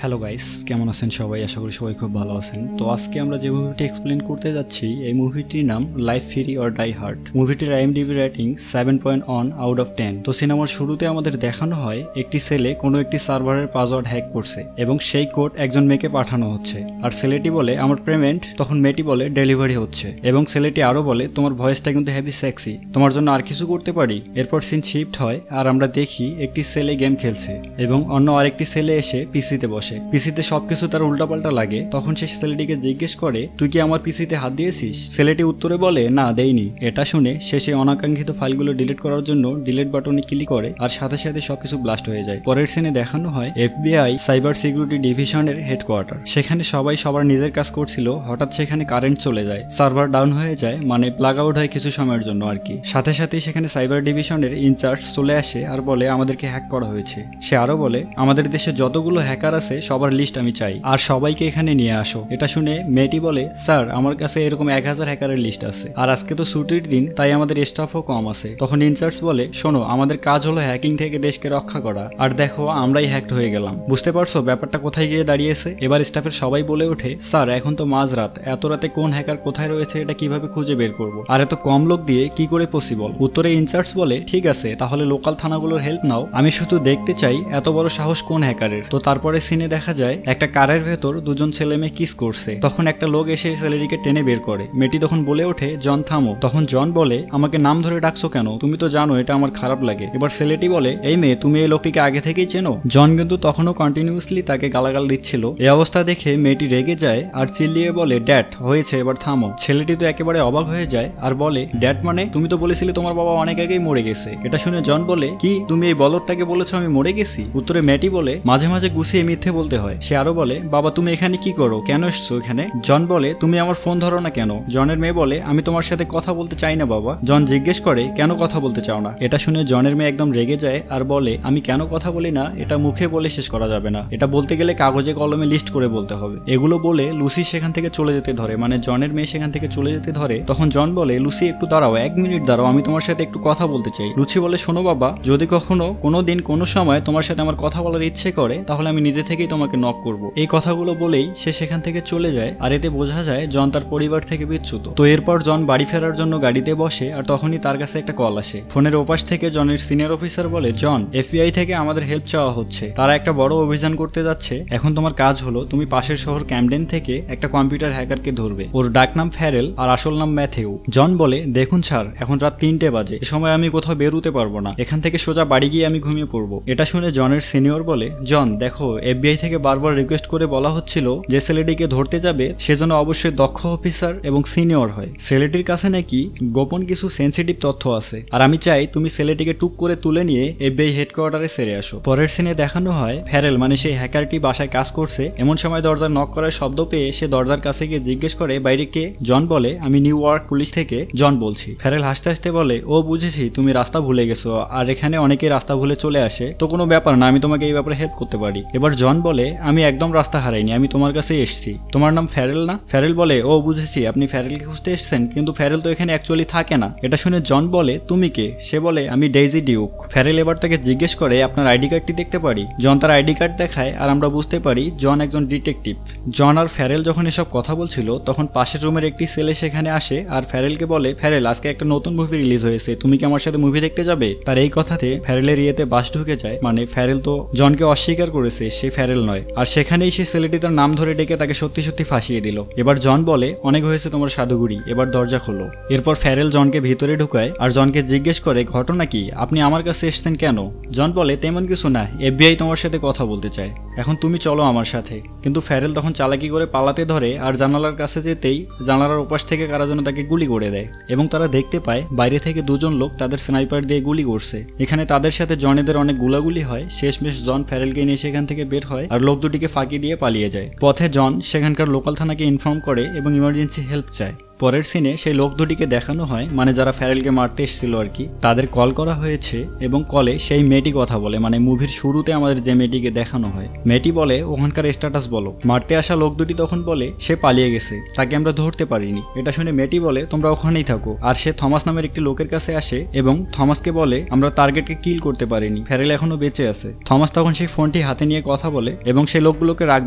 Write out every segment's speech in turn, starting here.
Hello guys, কেমন আছেন সবাই? আশা করি সবাই খুব ভালো আছেন। তো আজকে আমরা যে মুভিটি এক্সপ্লেন করতে যাচ্ছি, এই মুভিটির নাম Life Free or Die Hard. মুভিটির IMDb রেটিং 7.1 আউট অফ 10। তো সিনেমার শুরুতে আমাদের দেখানো হয় একটি ছেলে কোনো একটি সার্ভারের পাসওয়ার্ড হ্যাক করছে এবং সেই কোড একজন মেয়েকে পাঠানো হচ্ছে। আর ছেলেটি বলে আমার পেমেন্ট, তখন মেয়েটি বলে ডেলিভারি হচ্ছে এবং ছেলেটি আরো বলে তোমার ভয়েসটা কিন্তু হেভি সেক্সি, তোমার জন্য আর কিছু করতে পারি। এরপর সিন শিফট হয় আর আমরা দেখি একটি ছেলে গেম খেলছে এবং অন্য আরেকটি ছেলে এসে পিসিতে বসে। পিসিতে সবকিছু তার উল্টাপাল্টা লাগে। তখন সে ছেলেটিকে জিজ্ঞেস করে তুই কি আমার পিসিতে হাত দিয়েছিস? ছেলেটি উত্তরে বলে না দেইনি। এটা শুনে সে অনাকাঙ্ক্ষিত ফাইলগুলো ডিলিট করার জন্য ডিলিট বাটনে ক্লিক করে আর সাথে সাথে সবকিছু ব্লাস্ট হয়ে যায়। পরের সিনে দেখানো হয় FBI সাইবার সিকিউরিটি ডিভিশনের হেডকোয়ার্টার। সেখানে সবাই সবার নিজের কাজ করছিল, হঠাৎ সেখানে কারেন্ট চলে যায়, সার্ভার ডাউন হয়ে যায়, মানে প্লাগ আউট হয় কিছু সময়ের জন্য আর কি। সাথে সাথেই সেখানে সাইবার ডিভিশনের ইনচার্জ চলে আসে আর বলে আমাদেরকে হ্যাক করা হয়েছে। সে আরো বলে আমাদের দেশে যতগুলো হ্যাকার আছে সবার লিস্ট আমি চাই আর সবাইকে এখানে নিয়ে আসো। এটা শুনে মেয়েটি বলে স্যার আমার কাছে এরকম 1000 হ্যাকারের লিস্ট আছে আর আজকে তো ছুটির দিন, তাই আমাদের স্টাফও কম আছে। তখন ইনচার্জ বলে শোনো, আমাদের কাজ হলো হ্যাকিং থেকে দেশকে রক্ষা করা, আর দেখো আমরাই হ্যাকড হয়ে গেলাম। বুঝতে পারছো ব্যাপারটা কোথায় গিয়ে দাঁড়িয়েছে? এবার স্টাফের সবাই বলে ওঠে স্যার এখন তো মাঝরাত, এত রাতে কোন হ্যাকার কোথায় রয়েছে এটা কিভাবে খুঁজে বের করবো, আর এত কম লোক দিয়ে কি করে পসিবল? উত্তরে ইনচার্জ বলে ঠিক আছে তাহলে লোকাল থানাগুলোর হেল্প নাও, আমি শুধু দেখতে চাই এত বড় সাহস কোন হ্যাকারের। তো তারপরে সিনে দেখা যায় একটা কারের ভেতর দুজন ছেলে মেয়ে কিস করছে। তখন একটা লোক এসে ছেলেটিকে টেনে বের করে। মেয়েটি তখন বলে ওঠে জন থামো। তখন জন বলে আমাকে নাম ধরে ডাকছো কেন? তুমি তো জানো এটা আমার খারাপ লাগে। এবার ছেলেটি বলে এই মেয়ে তুমি এই লোকটিকে আগে থেকেই চেনো? জন কিন্তু তখনও কন্টিনিউয়াসলি তাকে গালাগাল দিচ্ছিল। এই অবস্থা দেখে মেয়েটি রেগে যায় আর চিল্লিয়ে বলে ড্যাড হয়েছে এবার থামো। ছেলেটি তো একেবারে অবাক হয়ে যায় আর বলে ড্যাড মানে তুমি তো বলেছিলে তোমার বাবা অনেক আগেই মরে গেছে। এটা শুনে জন বলে কি তুমি এই বলদটাকে বলেছো আমি মরে গেছি? উত্তরে মেয়েটি বলে মাঝে মাঝে গুছিয়ে মিথ্যে বলতে হয়। সে আরো বলে বাবা তুমি এখানে কি করো, কেন এসছো এখানে? জন বলে তুমি আমার ফোন ধরো না কেন? জনের মেয়ে বলে আমি তোমার সাথে কথা বলতে চাই না বাবা। জন জিজ্ঞেস করে কেন কথা বলতে চাও না? এটা শুনে জনের মেয়ে একদম রেগে যায় আর বলে আমি কেন কথা বলি না এটা মুখে বলে শেষ করা যাবে না, এটা বলতে গেলে কাগজে কলমে লিস্ট করে বলতে হবে। এগুলো বলে লুসি সেখান থেকে চলে যেতে ধরে, মানে জনের মেয়ে সেখান থেকে চলে যেতে ধরে। তখন জন বলে লুসি একটু দাঁড়াও, 1 মিনিট দাঁড়াও, আমি তোমার সাথে একটু কথা বলতে চাই। লুসি বলে শোনো বাবা, যদি কখনো কোনো দিন কোনো সময় তোমার সাথে আমার কথা বলার ইচ্ছে করে তাহলে আমি নিজে থেকেই তোমাকে নক করব। এই কথাগুলো বলেই সে সেখান থেকে চলে যায় আর এতে বোঝা যায় জন তার পরিবার থেকে বিচ্যুত। তো এরপর জন বাড়ি ফেরার জন্য গাড়িতে বসে আর তখনই তার কাছে একটা কল আসে। ফোনের ওপাশ থেকে জনের সিনিয়র অফিসার বলে জন FBI থেকে আমাদের হেল্প চাওয়া হচ্ছে, তারা একটা বড় অভিযান করতে যাচ্ছে। এখন তোমার কাজ হলো তুমি পাশের শহর ক্যামডেন থেকে একটা কম্পিউটার হ্যাকারকে ধরবে। ওর ডাক নাম ফ্যারেল আর আসল নাম ম্যাথিউ। জন বলে দেখুন স্যার এখন রাত 3টে বাজে, এ সময় আমি কোথাও বেরোতে পারবো না, এখান থেকে সোজা বাড়ি গিয়ে আমি ঘুমিয়ে পড়বো। এটা শুনে জনের সিনিয়র বলে জন দেখো FBI থেকে বারবার রিকোয়েস্ট করে বলা হচ্ছিল যে ছেলেটিকে ধরতে যাবে সেজন্য অবশ্যই দক্ষ অফিসার এবং সিনিয়র হয়। ছেলেটির কাছে নাকি গোপন কিছু সেন্সিটিভ তথ্য আছে আর আমি চাই তুমি ছেলেটিকে টুক করে তুলে নিয়ে FBI হেডকোয়ার্টারে সেরে আসো। পরের সিনে দেখানো হয় ফ্যারেল মানে সেই হ্যাকারটি বাসায় কাজ করছে। এমন সময় দরজার নক করার শব্দ পেয়ে সে দরজার কাছে গিয়ে জিজ্ঞেস করে বাইরে কে? জন বলে আমি নিউ ইয়র্ক পুলিশ থেকে জন বলছি। ফ্যারেল হাসতে হাসতে বলে ও বুঝেছি তুমি রাস্তা ভুলে গেছো আর এখানে অনেকে রাস্তা ভুলে চলে আসে, তো কোনো ব্যাপার না, আমি তোমাকে এই ব্যাপারে হেল্প করতে পারি। এবার জন বলে আমি একদম রাস্তা হারাইনি, আমি তোমার কাছে এসেছি, তোমার নাম ফ্যারেল না? ফ্যারেল বলে ও বুঝেছি আপনি ফ্যারেলকে খুঁজতে এসেছেন, কিন্তু ফ্যারেল তো এখানে অ্যাকচুয়ালি থাকে না। এটা শুনে জন বলে তুমি কে? সে বলে আমি ডেইজি ডিউক। ফ্যারেল এবার তাকে জিজ্ঞেস করে আপনার আইডি কার্ডটি দেখতে পারি? জন তার আইডি কার্ড দেখায় আর আমরা বুঝতে পারি জন একজন ডিটেকটিভ। জন আর ফ্যারেল যখন এসব কথা বলছিল তখন পাশের রুমের একটি ছেলে সেখানে আসে আর ফ্যারেলকে বলে ফ্যারেল আজকে একটা নতুন মুভি রিলিজ হয়েছে, তুমি কি আমার সাথে মুভি দেখতে যাবে? তার এই কথাতে ফ্যারেলের ইয়েতে বাস ঢুকে যায়, মানে ফ্যারেল তো জনকে অস্বীকার করেছে, সে ফ্যারেল নয়। আর সেখানেই সে ছেলেটি তার নাম ধরে ডেকে তাকে সত্যি সত্যি ফাঁসিয়ে দিল। এবার জন বলে অনেক হয়েছে তোমার সাধুগুড়ি, এবার দরজা খোলো। এরপর ফ্যারেল জনকে ভিতরে ঢুকায় আর জনকে জিজ্ঞেস করে ঘটনা কি, আপনি আমার কাছে এসেছেন কেন? জন বলে তেমন কিছু না, FBI তোমার সাথে কথা বলতে চায়, এখন তুমি চলো আমার সাথে। কিন্তু ফ্যারেল তখন চালাকি করে পালাতে ধরে আর জানালার কাছে যেতেই জানালার ওপাশ থেকে কারা যেন তাকে গুলি করে দেয় এবং তারা দেখতে পায় বাইরে থেকে দুজন লোক তাদের স্নাইপার দিয়ে গুলি করছে। এখানে তাদের সাথে জনেদের অনেক গুলাগুলি হয়। শেষমেশ জন ফ্যারেলকে নিয়ে সেখান থেকে বের হয় আর লোক দুটিকে ফাঁকি দিয়ে পালিয়ে যায়। পথে জন সেখানকার লোকাল থানাকে ইনফর্ম করে এবং ইমার্জেন্সি হেল্প চায়। পরের সিনে সেই লোক দুটিকে দেখানো হয়, মানে যারা ফ্যারেলকে মারতে এসেছিল আর কি, তাদের কল করা হয়েছে এবং কলে সেই মেয়েটি কথা বলে। মানে মুভির শুরুতে আমাদের যে মেয়েটিকে দেখানো হয়, মেয়েটি বলে ওখানকার স্ট্যাটাস বলো। মারতে আসা লোক দুটি তখন বলে সে পালিয়ে গেছে, তাকে আমরা ধরতে পারিনি। এটা শুনে মেয়েটি বলে তোমরা ওখানেই থাকো। আর সে থমাস নামের একটি লোকের কাছে আসে এবং থমাসকে বলে আমরা টার্গেটকে কিল করতে পারিনি, ফ্যারেল এখনো বেঁচে আছে। থমাস তখন সেই ফোনটি হাতে নিয়ে কথা বলে এবং সেই লোকগুলোকে রাগ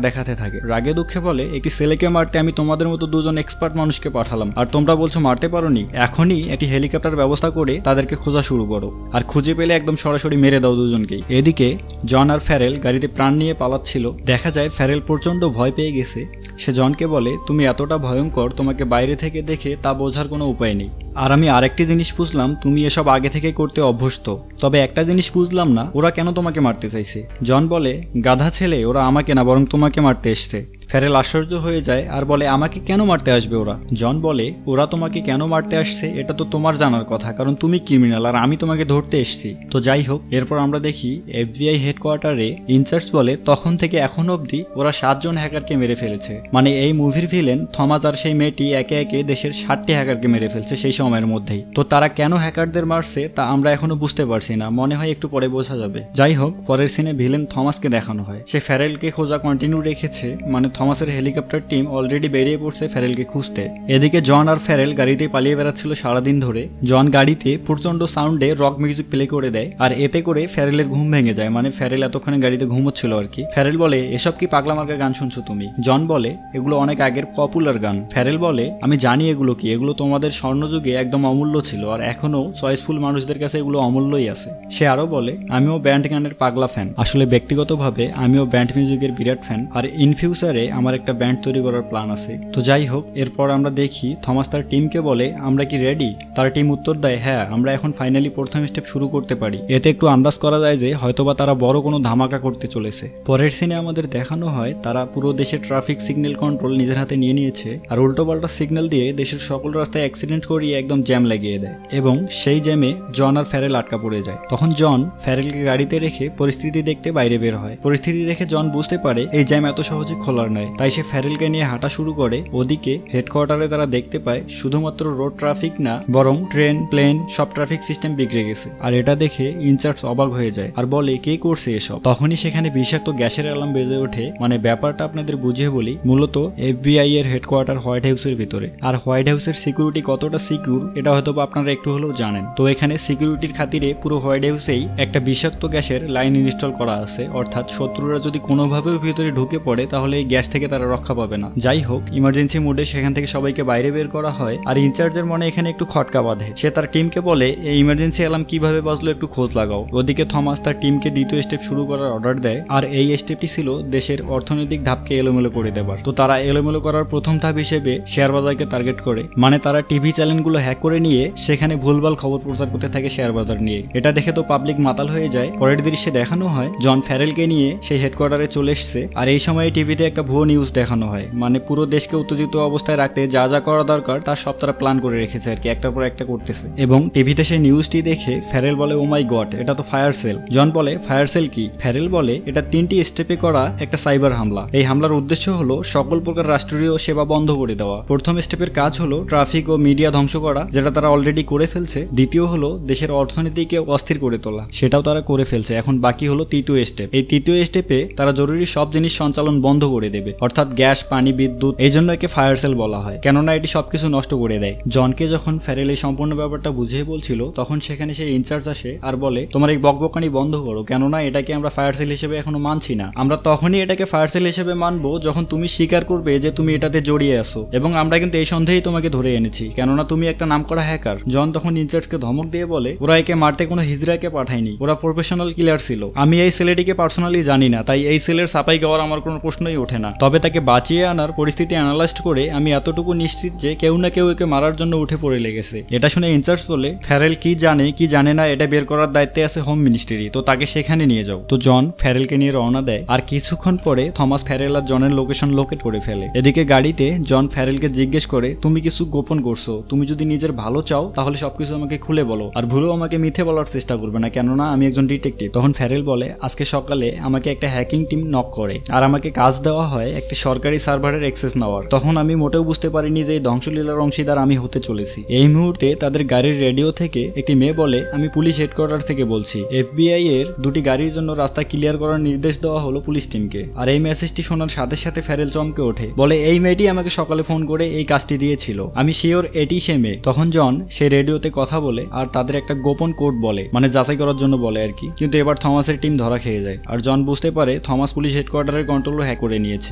দেখাতে থাকে। রাগে দুঃখে বলে একটি ছেলেকে মারতে আমি তোমাদের মতো দুজন এক্সপার্ট মানুষকে পাঠালাম, আর তোমরা বলছো মারতে পারোনি। এখনই একটি হেলিকপ্টার ব্যবস্থা করে তাদেরকে খোঁজা শুরু করো, আর খুঁজে পেলে একদম সরাসরি মেরে দাও দুজনকেই। এদিকে জন আর ফ্যারেল গাড়িতে প্রাণ নিয়ে পালাচ্ছিল। দেখা যায় ফ্যারেল প্রচন্ড ভয় পেয়ে গেছে। সে জনকে বলে তুমি এতটা ভয়ঙ্কর, তোমাকে বাইরে থেকে দেখে তা বোঝার কোনো উপায় নেই। আর আমি আরেকটি জিনিস বুঝলাম, তুমি এসব আগে থেকে করতে অভ্যস্ত। তবে একটা জিনিস বুঝলাম না, ওরা কেন তোমাকে মারতে চাইছে। জন বলে গাধা ছেলে, ওরা আমাকে না বরং তোমাকে মারতে এসছে। ফ্যারেল আশ্চর্য হয়ে যায় আর বলে আমাকে কেন মারতে আসবে ওরা। জন বলে ওরা তোমাকে কেন মারতে আসছে এটা তো তোমার জানার কথা, কারণ তুমি ক্রিমিনাল আর আমি তোমাকে ধরতে এসেছি। তো যাই হোক, এরপর আমরা দেখি FBI হেডকোয়ার্টারে ইনচার্জ বলে তখন থেকে এখন অবধি ওরা 7 জন হ্যাকারকে মেরে ফেলেছে। মানে এই মুভির ভিলেন থমাস আর সেই মেয়েটি একে একে দেশের 60টি হ্যাকারকে মেরে ফেলছে সেই সময়ের মধ্যেই। তো তারা কেন হ্যাকারদের মারছে তা আমরা এখনো বুঝতে পারছি না, মনে হয় একটু পরে বোঝা যাবে। যাই হোক, পরের সিনে ভিলেন থমাসকে দেখানো হয়। সে ফ্যারেলকে খোঁজা কন্টিনিউ রেখেছে, মানে থমাসের হেলিকপ্টার টিম অলরেডি বেরিয়ে পড়ছে ফ্যারেলকে খুঁজতে। এদিকে জন আর ফ্যারেল গাড়িতে পালিয়ে বেড়াচ্ছিল সারাদিন ধরে। জন গাড়িতে প্রচন্ড সাউন্ডে রক মিউজিক প্লে করে দেয়, আর এতে করে ফ্যারেলের ঘুম ভেঙে যায়। মানে ফ্যারেল এতক্ষণে গাড়িতে ঘুমোচ্ছিল আর কি। ফ্যারেল বলে এসব কি পাগলা মার্কা গান শুনছো তুমি? জন বলে এগুলো অনেক আগের পপুলার গান। ফ্যারেল বলে আমি জানি এগুলো কি, এগুলো তোমাদের স্বর্ণযুগে একদম অমূল্য ছিল, আর এখনো চয়েসফুল মানুষদের কাছে এগুলো অমূল্যই আছে। সে আরো বলে আমিও ব্যান্ড গানের পাগলা ফ্যান, আসলে ব্যক্তিগতভাবে আমিও ব্যান্ড মিউজিকের বিরাট ফ্যান, আর ইন ফিউচারে আমার একটা ব্যান্ড তৈরি করার প্ল্যান আছে। তো যাই হোক, এরপর আমরা দেখি থমাস তার টিমকে বলে আমরা কি রেডি? তার টিম উত্তর দেয় হ্যাঁ, আমরা এখন ফাইনালি প্রথম স্টেপ শুরু করতে পারি। এতে একটু আন্দাজ করা যায় যে হয়তোবা তারা বড় কোনো ধামাকা করতে চলেছে। পরের সিনে আমাদের দেখানো হয় তারা পুরো দেশের ট্রাফিক সিগন্যাল কন্ট্রোল নিজের হাতে নিয়ে নিয়েছে, আর উল্টোপাল্টা সিগন্যাল দিয়ে দেশের সকল রাস্তায় অ্যাক্সিডেন্ট করিয়ে একদম জ্যাম লাগিয়ে দেয়, এবং সেই জ্যামে জন আর ফ্যারেল আটকা পড়ে যায়। তখন জন ফ্যারেলকে গাড়িতে রেখে পরিস্থিতি দেখতে বাইরে বের হয়। পরিস্থিতি দেখে জন বুঝতে পারে এই জ্যাম এত সহজে খোলার নয়, তাই সে ফ্যারেলকে নিয়ে হাঁটা শুরু করে। ওদিকে হেডকোয়ার্টারে তারা দেখতে পায় শুধুমাত্র রোড ট্রাফিক না, বরং ট্রেন, প্লেন সব ট্রাফিক সিস্টেম বিগড়ে গেছে। আর এটা দেখে ইনচার্জ অবাক হয়ে যায় আর বলে কে করছে এসব। তখনই সেখানে বিষাক্ত গ্যাসের অ্যালার্ম বেজে ওঠে। মানে ব্যাপারটা আপনাদের বুঝিয়ে বলি, মূলত FBI এর হেডকোয়ার্টার হোয়াইট হাউসের ভিতরে। আর হোয়াইট হাউসের সিকিউরিটি কতটা সিকিউর এটা হয়তো আপনারা একটু হলেও জানেন। তো এখানে সিকিউরিটির খাতিরে পুরো হোয়াইট হাউসেই একটা বিষাক্ত গ্যাসের লাইন ইনস্টল করা আছে, অর্থাৎ শত্রুরা যদি কোনোভাবেও ভিতরে ঢুকে পড়ে তাহলে এই গ্যাস থেকে তারা রক্ষা পাবে না। যাই হোক, ইমার্জেন্সি মোডে সেখান থেকে সবাইকে বাইরে বের করা হয়। আর ইনচার্জের মনে এখানে একটু খটকা বাঁধে। সে তার টিমকে বলে এই ইমার্জেন্সি অ্যালার্ম কিভাবে বাজলো একটু খোঁজ লাগাও। ওদিকে থমাস তার টিমকে দ্বিতীয় স্টেপ শুরু করার অর্ডার দেয়, আর এই স্টেপটি ছিল দেশের অর্থনৈতিক ধাপকে এলোমেলো করে দেবার। তো তারা এলোমেলো করার প্রথম ধাপ হিসেবে শেয়ার বাজারকে টার্গেট করে। মানে তারা টিভি চ্যানেলগুলো হ্যাক করে নিয়ে সেখানে ভুলভাল খবর প্রচার করতে থাকে শেয়ার বাজার নিয়ে। এটা দেখে তো পাবলিক মাতাল হয়ে যায়। পরের দৃশ্যে দেখানো হয় জন ফ্যারেলকে নিয়ে সেই হেডকোয়ার্টারে চলে এসছে, আর এই সময় টিভিতে একটা ভুয়ো নিউজ দেখানো হয়। মানে পুরো দেশকে উত্তেজিত অবস্থায় রাখতে যা যা করা দরকার তার সব তারা প্ল্যান করে রেখেছে আর কি, একটার পর একটা করতেছে। এবং টিভিতে সেই নিউজটি দেখে ফ্যারেল বলে ও মাই গড, এটা তো ফায়ার সেল। জন বলে ফায়ার সেল কি? ফ্যারেল বলে এটা 3টি স্টেপে করা একটা সাইবার হামলা। এই হামলার উদ্দেশ্য হলো সকল প্রকার রাষ্ট্রীয় সেবা বন্ধ করে দেওয়া। প্রথম স্টেপের কাজ হলো ট্রাফিক ও মিডিয়া ধ্বংস করা, যেটা তারা অলরেডি করে ফেলছে। দ্বিতীয় হলো দেশের অর্থনীতিকে অস্থির করে তোলা, সেটাও তারা করে ফেলছে। এখন বাকি হলো তৃতীয় স্টেপ। এই তৃতীয় স্টেপে তারা জরুরি সব জিনিস সঞ্চালন বন্ধ করে দেবে, অর্থাৎ গ্যাস, পানি, বিদ্যুৎ। এই জন্য একে ফায়ার সেল বলা হয়, কেননা এটি সবকিছু নষ্ট করে দেয়। জনকে যখন ফ্যারেল এই সম্পূর্ণ ব্যাপারটা বুঝিয়ে বলছিল তখন সেখানে সেই ইনচার্জ আসে আর বলে তোমার এই বকবকানি বন্ধ করো, কেননা এটাকে আমরা ফায়ার সেল হিসেবে এখনো মানছি না। আমরা তখনই এটাকে ফায়ার সেল হিসেবে মানবো যখন তুমি স্বীকার করবে যে তুমি এটাতে জড়িয়ে আছো, এবং আমরা কিন্তু এই সন্দেহেই তোমাকে ধরে এনেছি, কেননা তুমি একটা নামকরা হ্যাকার। জন তখন ইনচার্জকে ধমক দিয়ে বলে ওরা একে মারতে কোনো হিজড়াকে পাঠায়নি, ওরা প্রফেশনাল কিলার ছিল। আমি এই ছেলেটিকে পার্সোনালি জানি না, তাই এই সেলের সাপাই গাওয়ার আমার কোনো প্রশ্নই ওঠে না। তবে তাকে বাঁচিয়ে আনার পরিস্থিতি অ্যানালাইজ করে আমি এতটুকু নিশ্চিত যে কেউ না কেউ একে মারার জন্য উঠে পড়ে লেগেছে। এটা শুনে ইনচার্জ বলে ফ্যারেল কি জানে কি জানে না এটা বের করার দায়িত্বে আছে হোম মিনিস্ট্রি, তো তাকে সেখানে নিয়ে যাও। তো জন ফ্যারেলকে নিয়ে রওনা দেয়, আর কিছুক্ষণ পরে থমাস ফ্যারেল আর জনের লোকেশন লোকেট করে ফেলে। এদিকে গাড়িতে জন ফ্যারেলকে জিজ্ঞেস করে তুমি কিছু গোপন করছো, তুমি যদি নিজের ভালো চাও তাহলে সবকিছু আমাকে খুলে বলো, আর ভুলেও আমাকে মিথ্যে বলার চেষ্টা করবে না, কেননা আমি একজন ডিটেকটিভ। তখন ফ্যারেল বলে আজকে সকালে আমাকে একটা হ্যাকিং টিম নক করে আর আমাকে কাজ দেওয়া হয় হয় একটি সরকারি সার্ভারের অ্যাক্সেস নেওয়ার। তখন আমি মোটেও বুঝতে পারিনি যে এই ধ্বংসলীলার অংশীদার আমি হতে চলেছি। এই মুহূর্তে তাদের গাড়ির রেডিও থেকে একটি মেয়ে বলে, আমি পুলিশ হেডকোয়ার্টার থেকে বলছি, FBI এর দুটি গাড়ির জন্য রাস্তা ক্লিয়ার করার নির্দেশ দেওয়া হলো পুলিশ টিমকে। আর এই মেসেজটি শোনার সাথে সাথে ফ্যারেল চমকে ওঠে, বলে এই মেয়েটি আমাকে সকালে ফোন করে এই কাজটি দিয়েছিল, আমি শিওর এটি সে মেয়ে। তখন জন সে রেডিওতে কথা বলে আর তাদের একটা গোপন কোড বলে, মানে যাচাই করার জন্য বলে আর কি। কিন্তু এবার থমাসের টিম ধরা খেয়ে যায় আর জন বুঝতে পারে থমাস পুলিশ হেডকোয়ার্টারের কন্ট্রোল হ্যাক করে নিয়েছে।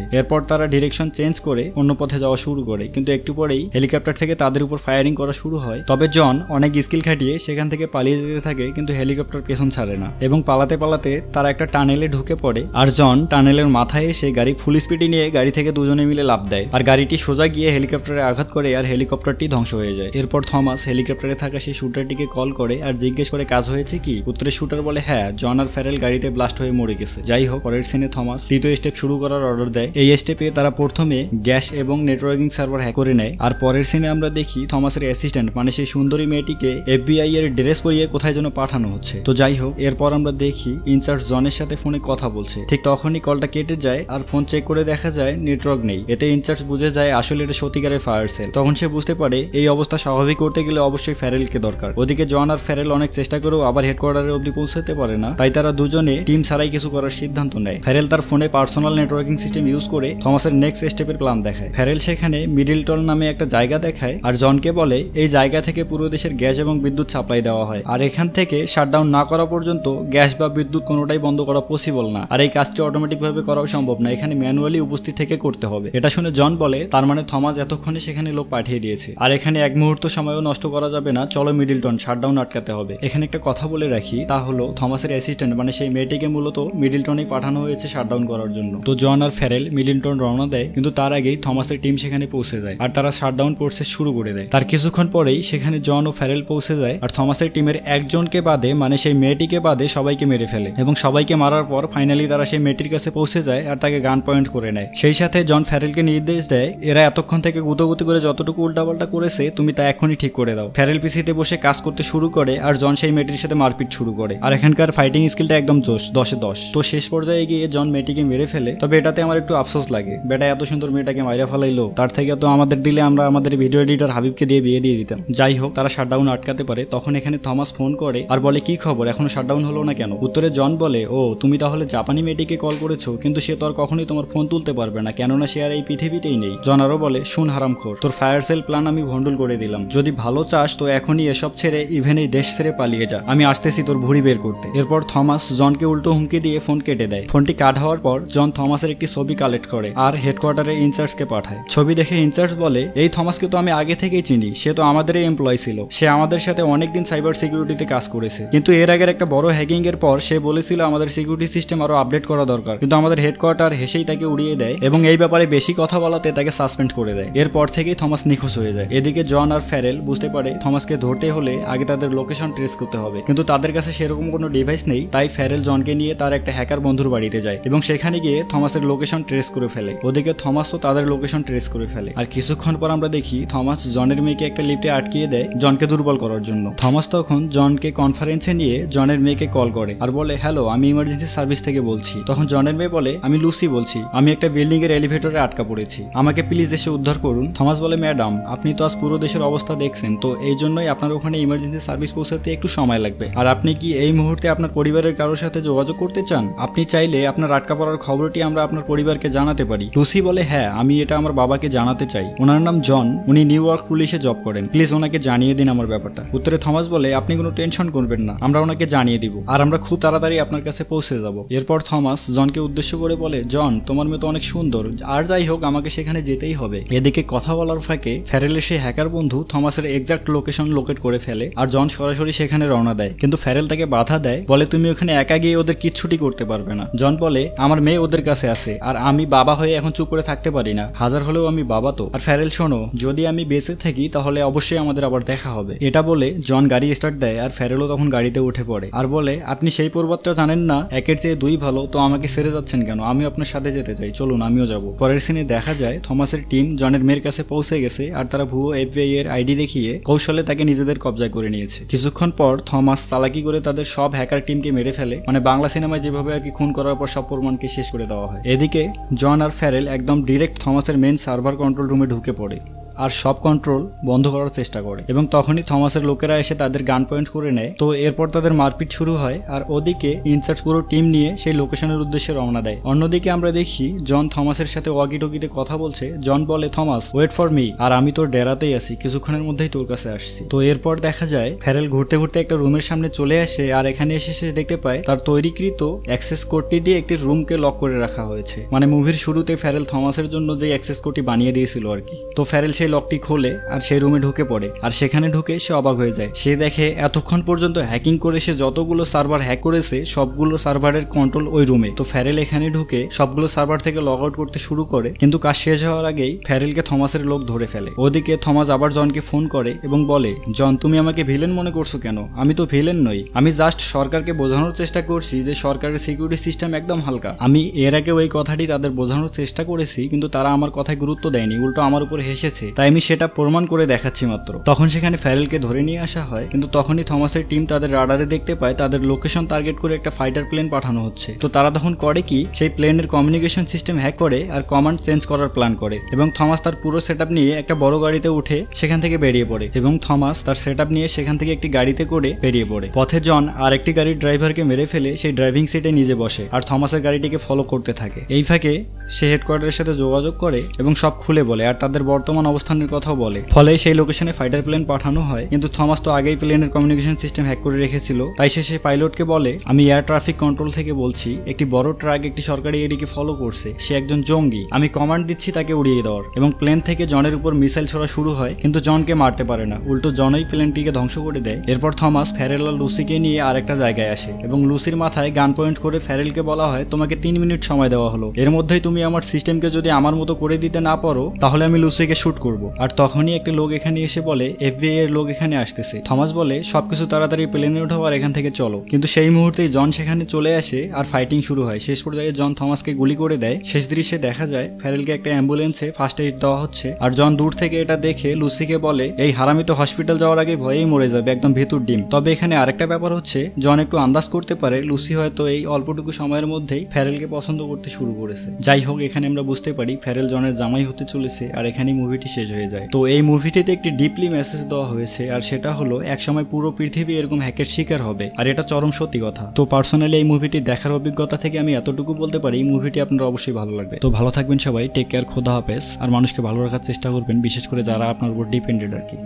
এরপর তারা ডিরেকশন চেঞ্জ করে অন্য পথে যাওয়া শুরু করে, কিন্তু একটু পরেই হেলিকপ্টার থেকে তাদের উপর ফায়ারিং করা শুরু হয়। তবে জন অনেক স্কিল খাটিয়ে সেখান থেকে পালিয়ে যেতে থাকে, কিন্তু হেলিকপ্টার পেছন ছাড়ে না এবং পালাতে পালাতে তারা একটা টানেলে ঢুকে পড়ে। আর জন টানেলের মাথায় এসে গাড়ি ফুল স্পিডে নিয়ে গাড়ি থেকে দুজনে মিলে লাফ দেয় আর গাড়িটি সোজা গিয়ে হেলিকপ্টারে আঘাত করে আর হেলিকপ্টারটি ধ্বংস হয়ে যায়। এরপর থমাস হেলিকপ্টারে থাকা সেই শুটারটিকে কল করে আর জিজ্ঞেস করে কাজ হয়েছে কি। উত্তরে শুটার বলে হ্যাঁ, জন আর ফ্যারেল গাড়িতে ব্লাস্ট হয়ে মরে গেছে। যাই হোক, পরের সিনে থমাস তৃতীয় স্টেপ শুরু করার অর্ডার দেয়। এই স্টেপে তারা প্রথমে গ্যাস এবং নেটওয়ার্কিং সার্ভার হ্যাক করে নেয়। আর পরের সিনে আমরা দেখি থমাসের অ্যাসিস্ট্যান্ট মানে সেই সুন্দরী মেয়েটিকে FBI এর ড্রেস পরিয়ে কোথায় যেন পাঠানো হচ্ছে। তো যাই হোক, এরপর আমরা দেখি ইনচার্জ জনের সাথে ফোনে কথা বলছে। ঠিক তখনই কলটা কেটে যায় আর ফোন চেক করে দেখা যায় নেটওয়ার্ক নেই। এতে ইনচার্জ বুঝে যায় আসলে এটা সত্যিকারের ফায়ার সেল। তখন সে বুঝতে পারে এই অবস্থা স্বাভাবিক করতে গেলে অবশ্যই ফ্যারেলকে দরকার। ওদিকে জন আর ফ্যারেল অনেক চেষ্টা করেও আবার হেডকোয়ার্টারে অব্দি পৌঁছাতে পারে না, তাই তারা দুজনে টিম ছাড়াই কিছু করার সিদ্ধান্ত নেয়। ফ্যারেল তার ফোনে পার্সোনাল নেটওয়ার্কিং সিস্টেম ইউজ করে থমাসের নেক্সট স্টেপের প্ল্যান দেখায়। ফ্যারেল সেখানে মিডলটন নামে একটা জায়গা দেখায় আর জনকে বলে এই জায়গা থেকে পুরো দেশের গ্যাস এবং বিদ্যুৎ সাপ্লাই দেওয়া হয় আর এখান থেকে শাটডাউন না করা পর্যন্ত গ্যাস বা বিদ্যুৎ কোনোটাই বন্ধ করা পসিবল না। আর এই কাজটি অটোমেটিক ভাবে করাও সম্ভব না, এখানে ম্যানুয়ালি উপস্থিত থেকে করতে হবে। এটা শুনে জন বলে তার মানে থমাস এতক্ষণে সেখানে লোক পাঠিয়ে দিয়েছে আর এখানে এক মুহূর্ত সময়ও নষ্ট করা যাবে না, চলো মিডলটন শাটডাউন আটকাতে হবে। এখানে একটা কথা বলে রাখি, তা হলো থমাসের অ্যাসিস্ট্যান্ট মানে সেই মেয়েটিকে মূলত মিডলটনে পাঠানো হয়েছে শাটডাউন করার জন্য। তো জন আর ফ্যারেল মিডলটন রওনা দেয়, কিন্তু তার আগেই থমাসের টিম সেখানে পৌঁছে যায় আর তারা শাটডাউন প্রসেস শুরু করে দেয়। তার কিছুক্ষণ পরেই সেখানে জন ও ফ্যারেল পৌঁছে যায় আর থমাসের টিমের একজনকে বাদে মানে সেই মেয়েটিকে বাদে সবাইকে মেরে ফেলে এবং সবাইকে মারার পর ফাইনালি তারা সেই মেয়েটির কাছে পৌঁছে যায় আর তাকে গান পয়েন্ট করে নেয়। সেই সাথে জন ফ্যারেলকে নির্দেশ দেয় এরা এতক্ষণ থেকে গুতোগুতি করে যতটুকু উল্টাপাল্টা করেছে তুমি তা এখনই ঠিক করে দাও। ফ্যারেল পিসিতে বসে কাজ করতে শুরু করে আর জন সেই মেয়েটির সাথে মারপিট শুরু করে আর এখানকার ফাইটিং স্কিলটা একদম জোশ, 10-এ 10। তো শেষ পর্যায়ে গিয়ে জন মেয়েটিকে মেরে ফেলে। তবে এটাতে আমার একটু আফসোস লাগে, বেটা এত সুন্দর মেয়েটাকে মাইরা ফেলাইলো, তার থেকে তো আমাদের দিলে আমরা আমাদের ভিডিও এডিটর হাবিবকে দিয়ে বিয়ে দিয়ে দিতাম। যাই হোক, তারা শাটডাউন আটকাতে পারে। তখন এখানে থমাস ফোন করে আর বলে কি খবর, এখনো শাটডাউন হলো না কেন? উত্তরে জন বলে ও তুমি তাহলে জাপানি মেয়েটিকে কল করেছো, কিন্তু সে তো আর কখনোই তোমার ফোন তুলতে পারবে না, কেননা সে আর এই পৃথিবীতেই নেই। জন আরো বলে শুন হারামখোর, তোর ফায়ার সেল প্ল্যান আমি ভন্ডুল করে দিলাম, যদি ভালো চাস তো এখনই এসব ছেড়ে ইভেন এই দেশ ছেড়ে পালিয়ে যা, আমি আসতেছি তোর ভুঁড়ি বের করতে। এরপর থমাস জনকে উল্টো হুমকি দিয়ে ফোন কেটে দেয়। ফোনটি কাট হওয়ার পর জন থমাসের একটি ছবি কালেক্ট করে আর হেডকোয়ার্টারে ইনচার্জকে পাঠায়। ছবি দেখে ইনচার্জ বলে এই থমাসকে তো আমি আগে থেকেই চিনি, সে তো আমাদেরই এমপ্লয় ছিল, সে আমাদের সাথে অনেকদিন সাইবার সিকিউরিটিতে কাজ করেছে, কিন্তু এর আগের একটা বড় হ্যাকিং এর পর সে বলেছিল আমাদের সিকিউরিটি সিস্টেম আরো আপডেট করা দরকার, কিন্তু আমাদের হেডকোয়ার্টার হেসেই তাকে উড়িয়ে দেয় এবং এই ব্যাপারে বেশি কথা বলাতে তাকে সাসপেন্ড করে দেয়। এরপর থেকেই থমাস নিখোঁজ হয়ে যায়। এদিকে জন আর ফ্যারেল বুঝতে পারে থমাসকে ধরতে হলে আগে তাদের লোকেশন ট্রেস করতে হবে, কিন্তু তাদের কাছে সেরকম কোনো ডিভাইস নেই। তাই ফ্যারেল জনকে নিয়ে তার একটা হ্যাকার বন্ধুর বাড়িতে যায় এবং সেখানে গিয়ে থমাসের লোকেশন ট্রেস করে ফেলে। ওদিকে থমাসও তাদের লোকেশন ট্রেস করে ফেলে। আর কিছুক্ষণ পর আমরা দেখি থমাস জনের মেয়েকে একটা লিফটে আটকিয়ে দেয় জনকে দুর্বল করার জন্য। থমাস তখন জনকে কনফারেন্সে নিয়ে জনের মেয়েকে কল করে আর বলে হ্যালো, আমি ইমার্জেন্সি সার্ভিস থেকে বলছি। তখন জনের মেয়ে বলে আমি লুসি বলছি, আমি একটা বিল্ডিং এর এলিভেটরে আটকা পড়েছি, আমাকে প্লিজ এসে উদ্ধার করুন। থমাস বলে ম্যাডাম আপনি তো আজ পুরো দেশের অবস্থা দেখছেন, তো এই জন্যই আপনার ওখানে ইমার্জেন্সি সার্ভিস পৌঁছাতে একটু সময় লাগবে। আর আপনি কি এই মুহূর্তে আপনার পরিবারের কারোর সাথে যোগাযোগ করতে চান? আপনি চাইলে আপনার আটকা পড়ার খবরটি আমরা আপনার পরিবারকে জানাতে পারি। লুসি বলে হ্যাঁ, আমি এটা আমার বাবাকে জানাতে চাই, ওনার নাম জন, উনি নিউ ইয়র্ক পুলিশে জব করেন, প্লিজ ওনাকে জানিয়ে দিন আমার ব্যাপারটা। উত্তরে থমাস বলে আপনি কোনো টেনশন করবেন না, আমরা ওনাকে জানিয়ে দিব আর আমরা খুব তাড়াতাড়ি আপনার কাছে পৌঁছে যাব। এরপর থমাস জনকে উদ্দেশ্য করে বলে জন তোমার মেয়ে তো অনেক সুন্দর, আর যাই হোক আমাকে সেখানে যেতেই হবে। এদিকে কথা বলার ফাঁকে ফ্যারেলের সেই হ্যাকার বন্ধু থমাসের এক্সাক্ট লোকেশন লোকেট করে ফেলে আর জন সরাসরি সেখানে রওনা দেয়, কিন্তু ফ্যারেল তাকে বাধা দেয়, বলে তুমি ওখানে একা গিয়ে ওদের কিচ্ছুটি করতে পারবে না। জন বলে আমার মেয়ে ওদের কাছে আছে আর আমি বাবা হয়ে এখন চুপ করে থাকতে পারি না, হাজার হলেও আমি বাবা তো। আর ফ্যারেল শোনো, যদি আমি বেঁচে থাকি তাহলে অবশ্যই আমাদের আবার দেখা হবে। এটা বলে জন গাড়ি স্টার্ট দেয় আর ফ্যারেলও তখন গাড়িতে উঠে পড়ে আর বলে আপনি সেই পর্বতটা জানেন না, একের চেয়ে দুই ভালো, তো আমাকে ছেড়ে যাচ্ছেন কেন? আমি আপনার সাথে যেতে চাই, চলুন আমিও যাব। পরের সিনে দেখা যায় থমাসের টিম জনের মেয়ের কাছে পৌঁছে গেছে আর তারা ভুয়ো FBI এর আইডি দেখিয়ে কৌশলে তাকে নিজেদের কবজায় করে নিয়েছে। কিছুক্ষণ পর থমাস চালাকি করে তাদের সব হ্যাকার টিমকে মেরে ফেলে, মানে বাংলা সিনেমায় যেভাবে আর কি খুন করার পর সব প্রমাণকে শেষ করে দেওয়া হয়। এদিকে জন আর ফ্যারেল একদম ডিরেক্ট থমাসের মেইন সার্ভার কন্ট্রোল রুমে ঢুকে পড়ে আর সব কন্ট্রোল বন্ধ করার চেষ্টা করে এবং তখনই থমাসের লোকেরা এসে তাদের গান পয়েন্ট করে নেয়। তো এরপর তাদের মারপিট শুরু হয় আর ওদিকে ইনচার্জ পুরো টিম নিয়ে সেই লোকেশনের উদ্দেশ্যে রওনা দেয়। অন্যদিকে আমরা দেখি জন থমাসের সাথে ওয়াকি টকিতে কথা বলছে। জন বলে, থমাস ওয়েট ফর মি, আর আমি তোর ডেরাতেই আছি, কিছুক্ষণের মধ্যেই তোর কাছে আসছি। তো এরপর দেখা যায় ফ্যারেল ঘুরতে ঘুরতে একটা রুমের সামনে চলে আসে আর এখানে এসে সে দেখতে পায় তার তৈরিকৃত অ্যাক্সেস কোডটি দিয়ে একটি রুমকে লক করে রাখা হয়েছে। মানে মুভির শুরুতে ফ্যারেল থমাসের জন্য যে অ্যাক্সেস কোডটি বানিয়ে দিয়েছিল আর কি। তো ফ্যারেল সেই লকটি খোলে আর সেই রুমে ঢুকে পড়ে আর সেখানে ঢুকে সে অবাক হয়ে যায়। সে দেখে এতক্ষণ পর্যন্ত হ্যাকিং করে সে যতগুলো সার্ভার হ্যাক করেছে সবগুলো সার্ভারের কন্ট্রোল ওই রুমে। তো ফ্যারেল এখানে ঢুকে সবগুলো সার্ভার থেকে লগ আউট করতে শুরু করে, কিন্তু কাজ শেষ হওয়ার আগেই ফ্যারেলকে থমাসের লোক ধরে ফেলে। ওদিকে থমাস আবার জনকে ফোন করে এবং বলে, জন তুমি আমাকে ভিলেন মনে করছো কেন? আমি তো ভিলেন নই, আমি জাস্ট সরকারকে বোঝানোর চেষ্টা করছি যে সরকারের সিকিউরিটি সিস্টেম একদম হালকা। আমি এর আগে ওই কথাটি তাদের বোঝানোর চেষ্টা করেছি, কিন্তু তারা আমার কথায় গুরুত্ব দেয়নি, উল্টো আমার উপর হেসেছে, তাই আমি সেটা প্রমাণ করে দেখাচ্ছি মাত্র। তখন সেখানে ফ্যারেলকে ধরে নিয়ে আসা হয়, কিন্তু তখনই থমাসের টিম তাদের রাডারে দেখতে পায় তাদের লোকেশন টার্গেট করে একটা ফাইটার প্লেন পাঠানো হচ্ছে। তো তারা তখন করে কি, সেই প্লেনের কমিউনিকেশন সিস্টেম হ্যাক করে আর কমান্ড চেঞ্জ করার প্ল্যান করে এবং থমাস তার পুরো সেটআপ নিয়ে একটা বড় গাড়িতে উঠে সেখান থেকে বেরিয়ে পড়ে এবং থমাস তার সেটআপ নিয়ে সেখান থেকে একটি গাড়িতে করে বেরিয়ে পড়ে। পথে জন আর একটি গাড়ির ড্রাইভারকে মেরে ফেলে সেই ড্রাইভিং সিটে নিজে বসে আর থমাসের গাড়িটিকে ফলো করতে থাকে। এই ফাঁকে সে হেডকোয়ার্টারের সাথে যোগাযোগ করে এবং সব খুলে বলে আর তাদের বর্তমান অবস্থানের কথাও বলে। ফলে সেই লোকেশনে ফাইটার প্লেন পাঠানো হয়, কিন্তু থমাস তো আগেই প্লেনের কমিউনিকেশন সিস্টেম হ্যাক করে রেখেছিল। তাই সে সেই পাইলটকে বলে, আমি এয়ার ট্রাফিক কন্ট্রোল থেকে বলছি, একটি বড় ট্রাক একটি সরকারি এরিয়াকে ফলো করছে, সে একজন জঙ্গি, আমি কমান্ড দিচ্ছি তাকে উড়িয়ে দেওয়ার। এবং প্লেন থেকে জনের উপর মিসাইল ছোড়া শুরু হয়, কিন্তু জনকে মারতে পারে না, উল্টো জনই প্লেনটিকে ধ্বংস করে দেয়। এরপর থমাস ফ্যারেল আর লুসিকে নিয়ে আরেকটা জায়গায় আসে এবং লুসির মাথায় গান পয়েন্ট করে ফ্যারেলকে বলা হয়, তোমাকে 3 মিনিট সময় দেওয়া হলো, এর মধ্যেই তুমি আমার সিস্টেমকে যদি আমার মতো করে দিতে না পারো তাহলে আমি লুসিকে শুট করব। আর তখনই একটা লোক এখানে এসে বলে, FBI এর লোক এখানে আসতেছে। থমাস বলে, সবকিছু তাড়াতাড়ি প্লেনে ওঠো আর এখান থেকে চলো। কিন্তু সেই মুহূর্তেই জন সেখানে চলে আসে আর ফাইটিং শুরু হয়। শেষ পর্যায়ে জন থমাসকে গুলি করে দেয়। শেষ দৃশ্যে দেখা যায় ফ্যারেলকে একটা অ্যাম্বুলেন্সে ফার্স্ট এইড দেওয়া হচ্ছে আর জন দূর থেকে এটা দেখে লুসিকে বলে, এই হারামি তো হসপিটাল যাওয়ার আগে ভয়েই মরে যাবে, একদম ভেতুর ডিম। তবে এখানে আরেকটা ব্যাপার হচ্ছে, জন একটু আন্দাজ করতে পারে লুসি হয়তো এই অল্পটুকু সময়ের মধ্যেই ফ্যারেলকে পছন্দ করতে শুরু করেছে। যাই হোক, এখানে আমরা বুঝতে পারি ফ্যারেল জনের জামাই হতে চলেছে আর এখানেই মুভিটি শেষ হয়ে যায়। তো এই মুভিটিতে একটি ডিপলি মেসেজ দেওয়া হয়েছে আর সেটা হলো একসময় পুরো পৃথিবী এরকম হ্যাকের শিকার হবে আর এটা চরম সত্যি কথা। তো পার্সোনালি এই মুভিটি দেখার অভিজ্ঞতা থেকে আমি এতটুকু বলতে পারি, মুভিটি আপনার অবশ্যই ভালো লাগবে। তো ভালো থাকবেন সবাই, টেক কেয়ার, খোদা হাফেজ। আর মানুষকে ভালো রাখার চেষ্টা করবেন, বিশেষ করে যারা আপনার উপর ডিপেন্ডেন্ট আর কি।